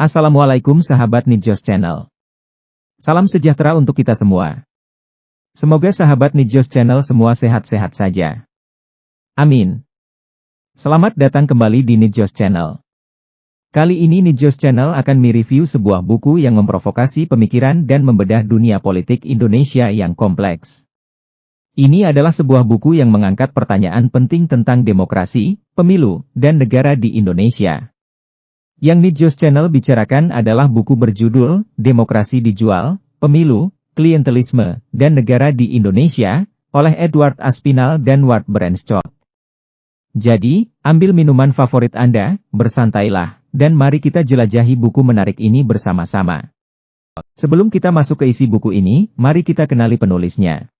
Assalamualaikum sahabat Nidjos Channel. Salam sejahtera untuk kita semua. Semoga sahabat Nidjos Channel semua sehat-sehat saja. Amin. Selamat datang kembali di Nidjos Channel. Kali ini Nidjos Channel akan mereview sebuah buku yang memprovokasi pemikiran dan membedah dunia politik Indonesia yang kompleks. Ini adalah sebuah buku yang mengangkat pertanyaan penting tentang demokrasi, pemilu, dan negara di Indonesia. Yang Nidjos Channel bicarakan adalah buku berjudul Demokrasi Dijual, Pemilu, Klientelisme, dan Negara di Indonesia, oleh Edward Aspinall dan Ward Branscott. Jadi, ambil minuman favorit Anda, bersantailah, dan mari kita jelajahi buku menarik ini bersama-sama. Sebelum kita masuk ke isi buku ini, mari kita kenali penulisnya.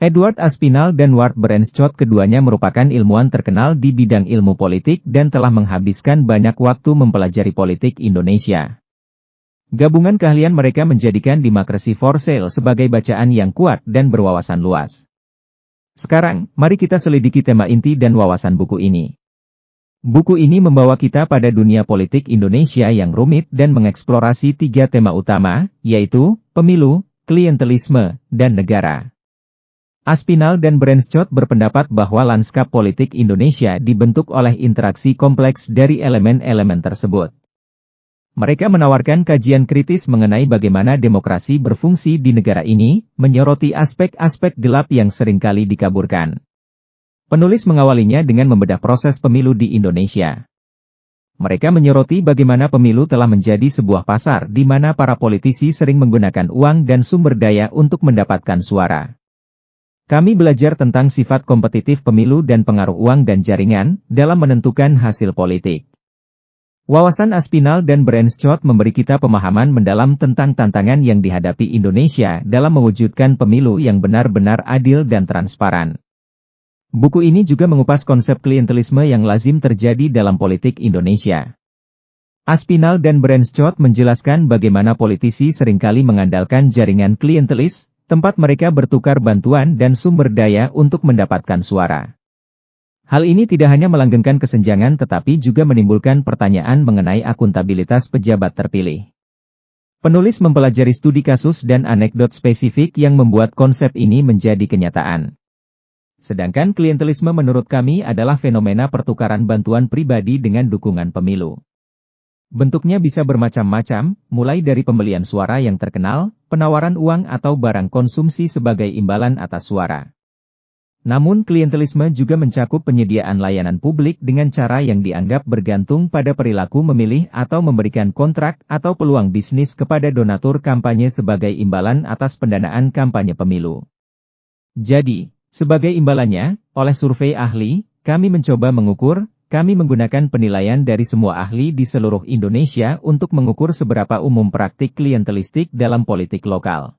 Edward Aspinall dan Ward Branscott keduanya merupakan ilmuwan terkenal di bidang ilmu politik dan telah menghabiskan banyak waktu mempelajari politik Indonesia. Gabungan keahlian mereka menjadikan Democracy for Sale sebagai bacaan yang kuat dan berwawasan luas. Sekarang, mari kita selidiki tema inti dan wawasan buku ini. Buku ini membawa kita pada dunia politik Indonesia yang rumit dan mengeksplorasi 3 tema utama, yaitu pemilu, klientelisme, dan negara. Aspinall dan Branscott berpendapat bahwa lanskap politik Indonesia dibentuk oleh interaksi kompleks dari elemen-elemen tersebut. Mereka menawarkan kajian kritis mengenai bagaimana demokrasi berfungsi di negara ini, menyoroti aspek-aspek gelap yang seringkali dikaburkan. Penulis mengawalinya dengan membedah proses pemilu di Indonesia. Mereka menyoroti bagaimana pemilu telah menjadi sebuah pasar di mana para politisi sering menggunakan uang dan sumber daya untuk mendapatkan suara. Kami belajar tentang sifat kompetitif pemilu dan pengaruh uang dan jaringan dalam menentukan hasil politik. Wawasan Aspinall dan Branscott memberi kita pemahaman mendalam tentang tantangan yang dihadapi Indonesia dalam mewujudkan pemilu yang benar-benar adil dan transparan. Buku ini juga mengupas konsep klientelisme yang lazim terjadi dalam politik Indonesia. Aspinall dan Branscott menjelaskan bagaimana politisi seringkali mengandalkan jaringan klientelis, tempat mereka bertukar bantuan dan sumber daya untuk mendapatkan suara. Hal ini tidak hanya melanggengkan kesenjangan tetapi juga menimbulkan pertanyaan mengenai akuntabilitas pejabat terpilih. Penulis mempelajari studi kasus dan anekdot spesifik yang membuat konsep ini menjadi kenyataan. Sedangkan klientelisme menurut kami adalah fenomena pertukaran bantuan pribadi dengan dukungan pemilu. Bentuknya bisa bermacam-macam, mulai dari pembelian suara yang terkenal, penawaran uang atau barang konsumsi sebagai imbalan atas suara. Namun klientelisme juga mencakup penyediaan layanan publik dengan cara yang dianggap bergantung pada perilaku memilih atau memberikan kontrak atau peluang bisnis kepada donatur kampanye sebagai imbalan atas pendanaan kampanye pemilu. Jadi, sebagai imbalannya, oleh survei ahli, kami mencoba mengukur. Kami menggunakan penilaian dari semua ahli di seluruh Indonesia untuk mengukur seberapa umum praktik klientelistik dalam politik lokal.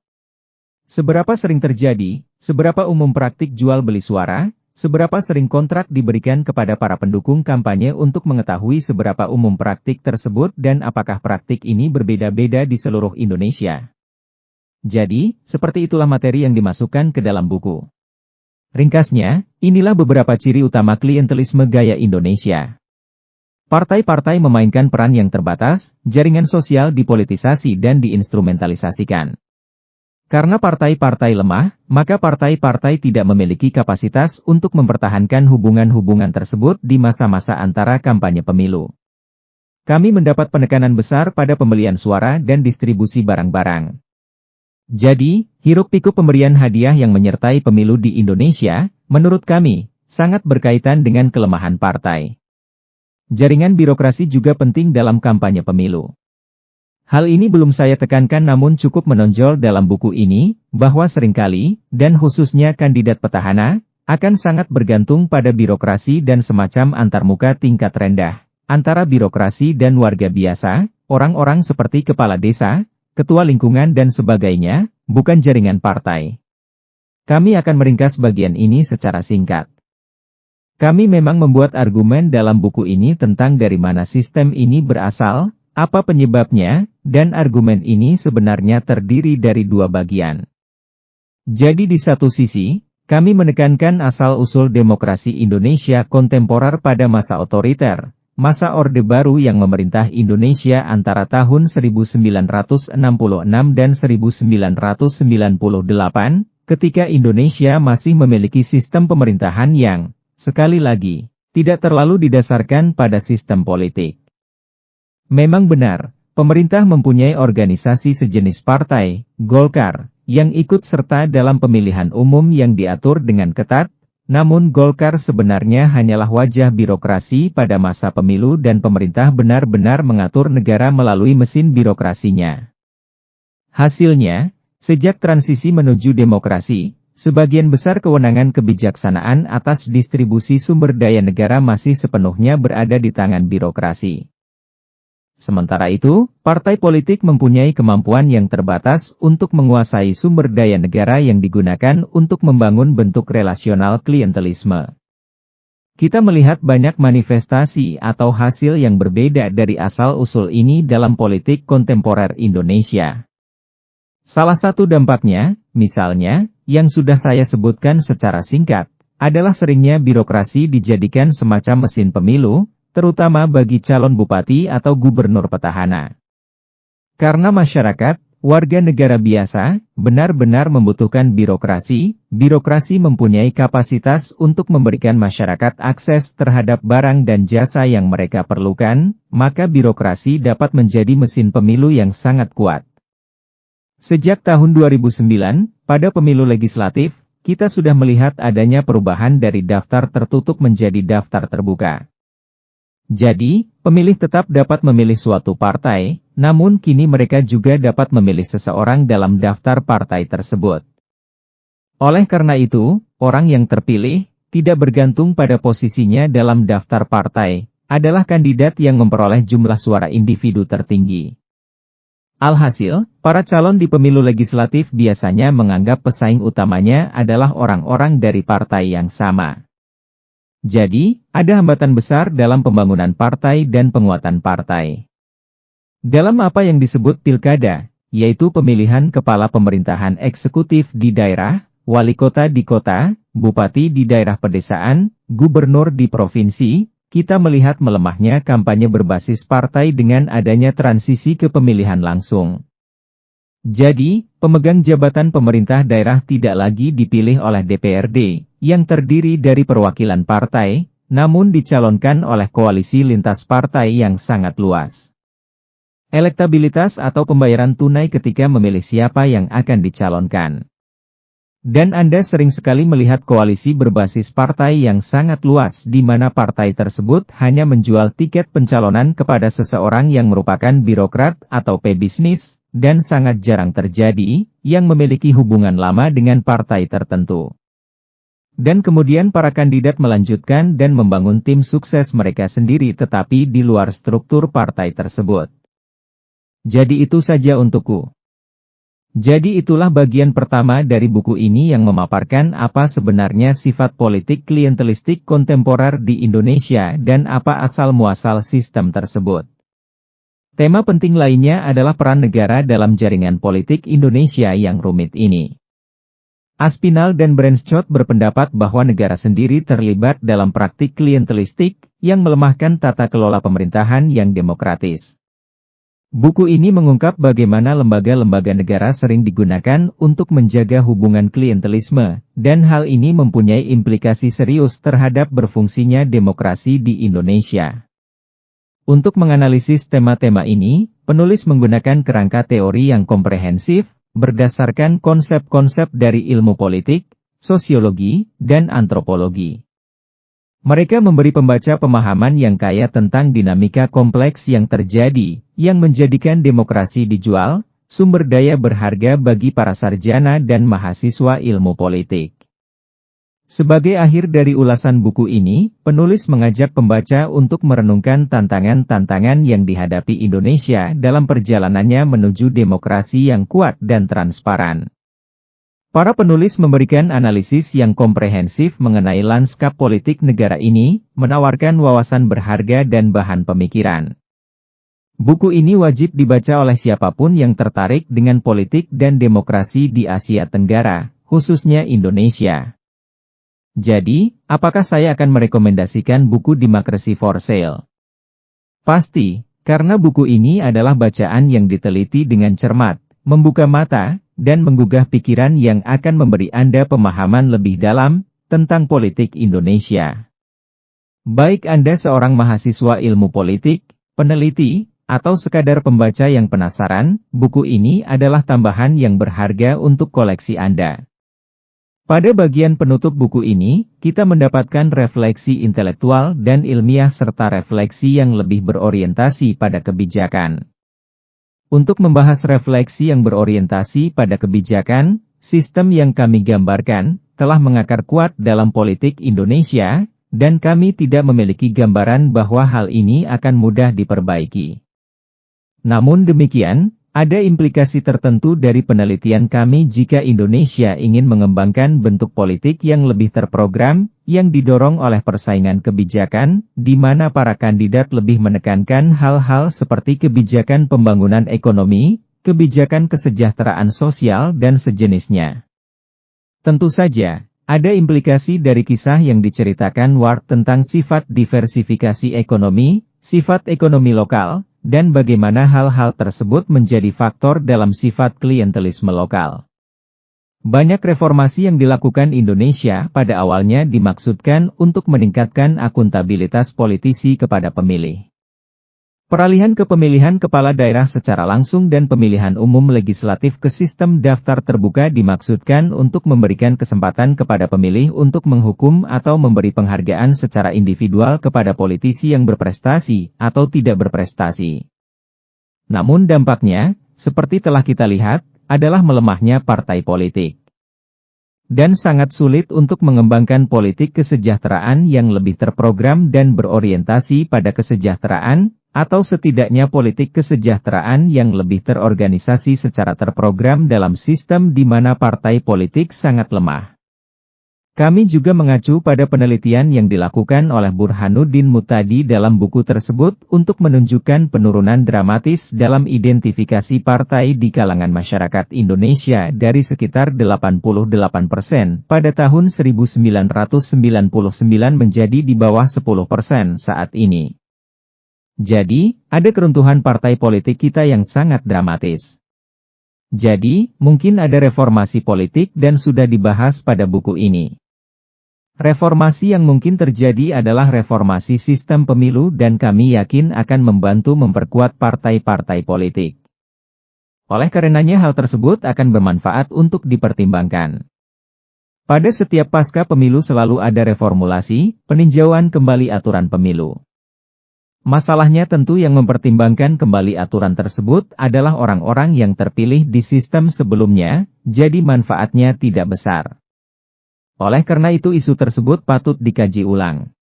Seberapa sering terjadi, seberapa umum praktik jual beli suara, seberapa sering kontrak diberikan kepada para pendukung kampanye untuk mengetahui seberapa umum praktik tersebut dan apakah praktik ini berbeda-beda di seluruh Indonesia. Jadi, seperti itulah materi yang dimasukkan ke dalam buku. Ringkasnya, inilah beberapa ciri utama klientelisme gaya Indonesia. Partai-partai memainkan peran yang terbatas, jaringan sosial dipolitisasi dan diinstrumentalisasikan. Karena partai-partai lemah, maka partai-partai tidak memiliki kapasitas untuk mempertahankan hubungan-hubungan tersebut di masa-masa antara kampanye pemilu. Kami mendapat penekanan besar pada pembelian suara dan distribusi barang-barang. Jadi, hiruk-pikuk pemberian hadiah yang menyertai pemilu di Indonesia, menurut kami, sangat berkaitan dengan kelemahan partai. Jaringan birokrasi juga penting dalam kampanye pemilu. Hal ini belum saya tekankan namun cukup menonjol dalam buku ini, bahwa seringkali, dan khususnya kandidat petahana, akan sangat bergantung pada birokrasi dan semacam antarmuka tingkat rendah, antara birokrasi dan warga biasa, orang-orang seperti kepala desa, ketua lingkungan dan sebagainya, bukan jaringan partai. Kami akan meringkas bagian ini secara singkat. Kami memang membuat argumen dalam buku ini tentang dari mana sistem ini berasal, apa penyebabnya, dan argumen ini sebenarnya terdiri dari 2 bagian. Jadi di satu sisi, kami menekankan asal-usul demokrasi Indonesia kontemporer pada masa otoriter, masa Orde Baru yang memerintah Indonesia antara tahun 1966 dan 1998, ketika Indonesia masih memiliki sistem pemerintahan yang, sekali lagi, tidak terlalu didasarkan pada sistem politik. Memang benar, pemerintah mempunyai organisasi sejenis partai, Golkar, yang ikut serta dalam pemilihan umum yang diatur dengan ketat. Namun Golkar sebenarnya hanyalah wajah birokrasi pada masa pemilu dan pemerintah benar-benar mengatur negara melalui mesin birokrasinya. Hasilnya, sejak transisi menuju demokrasi, sebagian besar kewenangan kebijaksanaan atas distribusi sumber daya negara masih sepenuhnya berada di tangan birokrasi. Sementara itu, partai politik mempunyai kemampuan yang terbatas untuk menguasai sumber daya negara yang digunakan untuk membangun bentuk relasional klientelisme. Kita melihat banyak manifestasi atau hasil yang berbeda dari asal-usul ini dalam politik kontemporer Indonesia. Salah satu dampaknya, misalnya, yang sudah saya sebutkan secara singkat, adalah seringnya birokrasi dijadikan semacam mesin pemilu, terutama bagi calon bupati atau gubernur petahana. Karena masyarakat, warga negara biasa, benar-benar membutuhkan birokrasi, birokrasi mempunyai kapasitas untuk memberikan masyarakat akses terhadap barang dan jasa yang mereka perlukan, maka birokrasi dapat menjadi mesin pemilu yang sangat kuat. Sejak tahun 2009, pada pemilu legislatif, kita sudah melihat adanya perubahan dari daftar tertutup menjadi daftar terbuka. Jadi, pemilih tetap dapat memilih suatu partai, namun kini mereka juga dapat memilih seseorang dalam daftar partai tersebut. Oleh karena itu, orang yang terpilih, tidak bergantung pada posisinya dalam daftar partai, adalah kandidat yang memperoleh jumlah suara individu tertinggi. Alhasil, para calon di pemilu legislatif biasanya menganggap pesaing utamanya adalah orang-orang dari partai yang sama. Jadi, ada hambatan besar dalam pembangunan partai dan penguatan partai. Dalam apa yang disebut pilkada, yaitu pemilihan kepala pemerintahan eksekutif di daerah, wali kota di kota, bupati di daerah pedesaan, gubernur di provinsi, kita melihat melemahnya kampanye berbasis partai dengan adanya transisi ke pemilihan langsung. Jadi, pemegang jabatan pemerintah daerah tidak lagi dipilih oleh DPRD, yang terdiri dari perwakilan partai, namun dicalonkan oleh koalisi lintas partai yang sangat luas. Elektabilitas atau pembayaran tunai ketika memilih siapa yang akan dicalonkan. Dan Anda sering sekali melihat koalisi berbasis partai yang sangat luas di mana partai tersebut hanya menjual tiket pencalonan kepada seseorang yang merupakan birokrat atau pebisnis, dan sangat jarang terjadi, yang memiliki hubungan lama dengan partai tertentu. Dan kemudian para kandidat melanjutkan dan membangun tim sukses mereka sendiri tetapi di luar struktur partai tersebut. Jadi itu saja untukku. Jadi itulah bagian pertama dari buku ini yang memaparkan apa sebenarnya sifat politik klientelistik kontemporer di Indonesia dan apa asal-muasal sistem tersebut. Tema penting lainnya adalah peran negara dalam jaringan politik Indonesia yang rumit ini. Aspinall dan Brandstad berpendapat bahwa negara sendiri terlibat dalam praktik klientelistik yang melemahkan tata kelola pemerintahan yang demokratis. Buku ini mengungkap bagaimana lembaga-lembaga negara sering digunakan untuk menjaga hubungan klientelisme, dan hal ini mempunyai implikasi serius terhadap berfungsinya demokrasi di Indonesia. Untuk menganalisis tema-tema ini, penulis menggunakan kerangka teori yang komprehensif, berdasarkan konsep-konsep dari ilmu politik, sosiologi, dan antropologi. Mereka memberi pembaca pemahaman yang kaya tentang dinamika kompleks yang terjadi, yang menjadikan demokrasi dijual, sumber daya berharga bagi para sarjana dan mahasiswa ilmu politik. Sebagai akhir dari ulasan buku ini, penulis mengajak pembaca untuk merenungkan tantangan-tantangan yang dihadapi Indonesia dalam perjalanannya menuju demokrasi yang kuat dan transparan. Para penulis memberikan analisis yang komprehensif mengenai lanskap politik negara ini, menawarkan wawasan berharga dan bahan pemikiran. Buku ini wajib dibaca oleh siapapun yang tertarik dengan politik dan demokrasi di Asia Tenggara, khususnya Indonesia. Jadi, apakah saya akan merekomendasikan buku Democracy for Sale? Pasti, karena buku ini adalah bacaan yang diteliti dengan cermat, membuka mata, dan menggugah pikiran yang akan memberi Anda pemahaman lebih dalam tentang politik Indonesia. Baik Anda seorang mahasiswa ilmu politik, peneliti, atau sekadar pembaca yang penasaran, buku ini adalah tambahan yang berharga untuk koleksi Anda. Pada bagian penutup buku ini, kita mendapatkan refleksi intelektual dan ilmiah serta refleksi yang lebih berorientasi pada kebijakan. Untuk membahas refleksi yang berorientasi pada kebijakan, sistem yang kami gambarkan telah mengakar kuat dalam politik Indonesia, dan kami tidak memiliki gambaran bahwa hal ini akan mudah diperbaiki. Namun demikian, ada implikasi tertentu dari penelitian kami jika Indonesia ingin mengembangkan bentuk politik yang lebih terprogram, yang didorong oleh persaingan kebijakan, di mana para kandidat lebih menekankan hal-hal seperti kebijakan pembangunan ekonomi, kebijakan kesejahteraan sosial dan sejenisnya. Tentu saja, ada implikasi dari kisah yang diceritakan Ward tentang sifat diversifikasi ekonomi, sifat ekonomi lokal, dan bagaimana hal-hal tersebut menjadi faktor dalam sifat klientelisme lokal. Banyak reformasi yang dilakukan Indonesia pada awalnya dimaksudkan untuk meningkatkan akuntabilitas politisi kepada pemilih. Peralihan ke pemilihan kepala daerah secara langsung dan pemilihan umum legislatif ke sistem daftar terbuka dimaksudkan untuk memberikan kesempatan kepada pemilih untuk menghukum atau memberi penghargaan secara individual kepada politisi yang berprestasi atau tidak berprestasi. Namun dampaknya, seperti telah kita lihat, adalah melemahnya partai politik. Dan sangat sulit untuk mengembangkan politik kesejahteraan yang lebih terprogram dan berorientasi pada kesejahteraan, atau setidaknya politik kesejahteraan yang lebih terorganisasi secara terprogram dalam sistem di mana partai politik sangat lemah. Kami juga mengacu pada penelitian yang dilakukan oleh Burhanuddin Muhtadi dalam buku tersebut untuk menunjukkan penurunan dramatis dalam identifikasi partai di kalangan masyarakat Indonesia dari sekitar 88% pada tahun 1999 menjadi di bawah 10% saat ini. Jadi, ada keruntuhan partai politik kita yang sangat dramatis. Jadi, mungkin ada reformasi politik dan sudah dibahas pada buku ini. Reformasi yang mungkin terjadi adalah reformasi sistem pemilu dan kami yakin akan membantu memperkuat partai-partai politik. Oleh karenanya hal tersebut akan bermanfaat untuk dipertimbangkan. Pada setiap pasca pemilu selalu ada reformulasi, peninjauan kembali aturan pemilu. Masalahnya tentu yang mempertimbangkan kembali aturan tersebut adalah orang-orang yang terpilih di sistem sebelumnya, jadi manfaatnya tidak besar. Oleh karena itu isu tersebut patut dikaji ulang.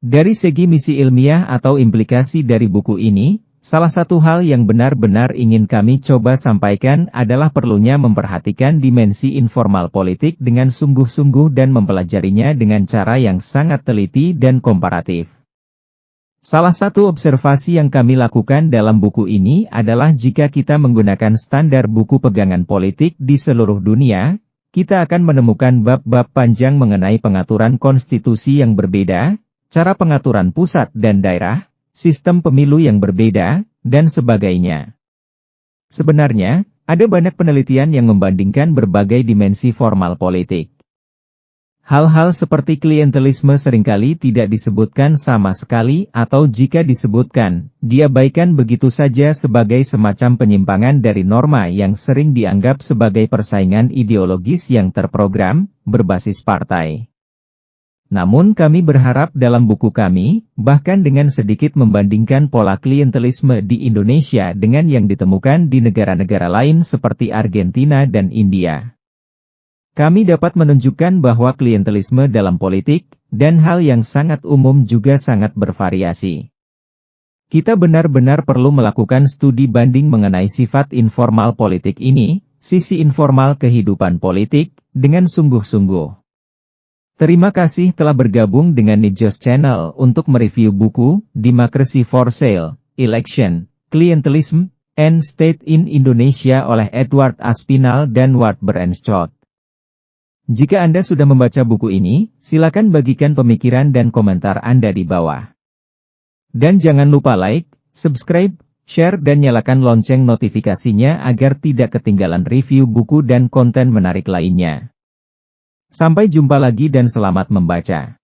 Dari segi misi ilmiah atau implikasi dari buku ini, salah satu hal yang benar-benar ingin kami coba sampaikan adalah perlunya memperhatikan dimensi informal politik dengan sungguh-sungguh dan mempelajarinya dengan cara yang sangat teliti dan komparatif. Salah satu observasi yang kami lakukan dalam buku ini adalah jika kita menggunakan standar buku pegangan politik di seluruh dunia, kita akan menemukan bab-bab panjang mengenai pengaturan konstitusi yang berbeda, cara pengaturan pusat dan daerah, sistem pemilu yang berbeda, dan sebagainya. Sebenarnya, ada banyak penelitian yang membandingkan berbagai dimensi formal politik. Hal-hal seperti klientelisme seringkali tidak disebutkan sama sekali atau jika disebutkan, diabaikan begitu saja sebagai semacam penyimpangan dari norma yang sering dianggap sebagai persaingan ideologis yang terprogram, berbasis partai. Namun kami berharap dalam buku kami, bahkan dengan sedikit membandingkan pola klientelisme di Indonesia dengan yang ditemukan di negara-negara lain seperti Argentina dan India. Kami dapat menunjukkan bahwa klientelisme dalam politik, dan hal yang sangat umum juga sangat bervariasi. Kita benar-benar perlu melakukan studi banding mengenai sifat informal politik ini, sisi informal kehidupan politik, dengan sungguh-sungguh. Terima kasih telah bergabung dengan Nijos Channel untuk mereview buku, Democracy for Sale, Election, Clientelism, and State in Indonesia oleh Edward Aspinall dan Ward Bernschot. Jika Anda sudah membaca buku ini, silakan bagikan pemikiran dan komentar Anda di bawah. Dan jangan lupa like, subscribe, share dan nyalakan lonceng notifikasinya agar tidak ketinggalan review buku dan konten menarik lainnya. Sampai jumpa lagi dan selamat membaca.